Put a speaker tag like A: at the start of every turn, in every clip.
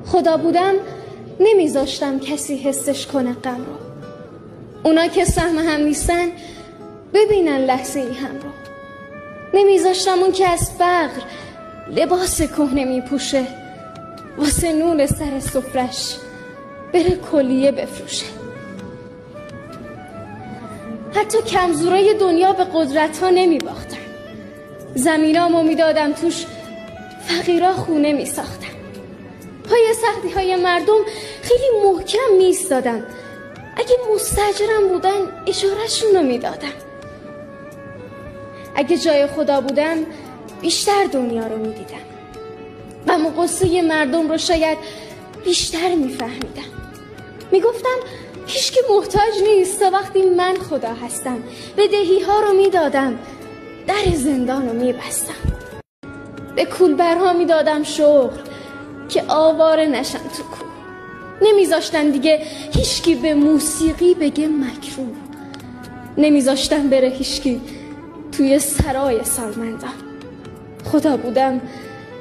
A: خدا بودم نمیذاشتم کسی حسش کنه غم رو. اونا که سهم هم نیستن ببینن لحظه ای هم رو. نمیذاشتم اون که از فقر لباس کهنه میپوشه واسه نون سر سفرش بره کلیه بفروشه. حتی کمزورای دنیا به قدرت ها نمیباختن. زمینامو میدادم توش فقیرا خونه میساختن. پای سختی های مردم خیلی محکم میستادم. اگه مستاجرم بودن اجارهشون رو میدادم. اگه جای خدا بودم بیشتر دنیا رو میدیدم و قصه مردم رو شاید بیشتر میفهمیدم. میگفتم هیچ که محتاج نیست تا وقتی من خدا هستم. بدهی ها رو میدادم، در زندان رو میبستم. به کولبرها میدادم شغل که آواره نشن تو کوه. نمیذاشتن دیگه هیچکی به موسیقی بگه مکروه. نمیذاشتن بره هیچکی توی سرای سالمندان. خدا بودم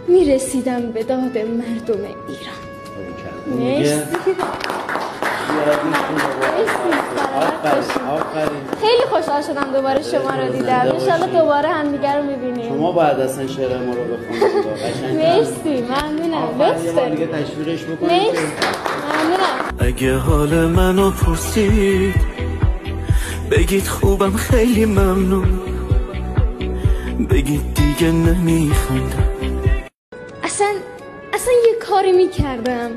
A: میرسیدم به داد مردم ایران. مرسی. خیلی خوشحال شدم دوباره شما رو دیدم. انشالله دوباره همدیگر رو میبینیم.
B: شما باید اصلا شعر ما رو بخونید.
A: مرسی، ممنونم. لطف دارید.
B: دیگه تشویقش بکنید.
A: مرسی، ممنونم.
C: اگه حال منو پرسید بگید خوبم، خیلی ممنون. بگید دیگه نمیخندم.
A: اصلا یه کاری میکردم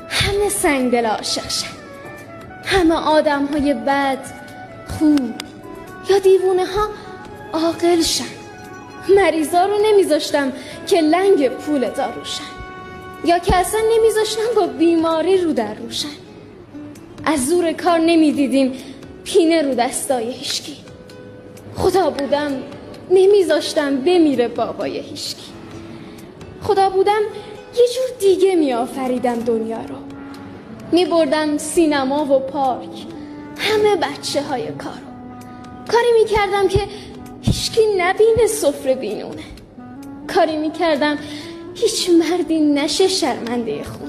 A: همه سنگدل عاشق شن. همه آدم های بد خوب یا دیوونه ها عاقل شن. مریضا رو نمیذاشتم که لنگ پول داروشن یا که اصلا نمیذاشتم با بیماری رو در روشن. از زور کار نمیدیدیم پینه رو دستای هیشکی. خدا بودم نمیذاشتم بمیره بابای هیشکی. خدا بودم یه جور دیگه میآفریدم دنیا رو. میبردم سینما و پارک همه بچه های کارو. کاری میکردم که هیچکی نبینه سفره بینونه. کاری میکردم هیچ مردی نشه شرمنده خون.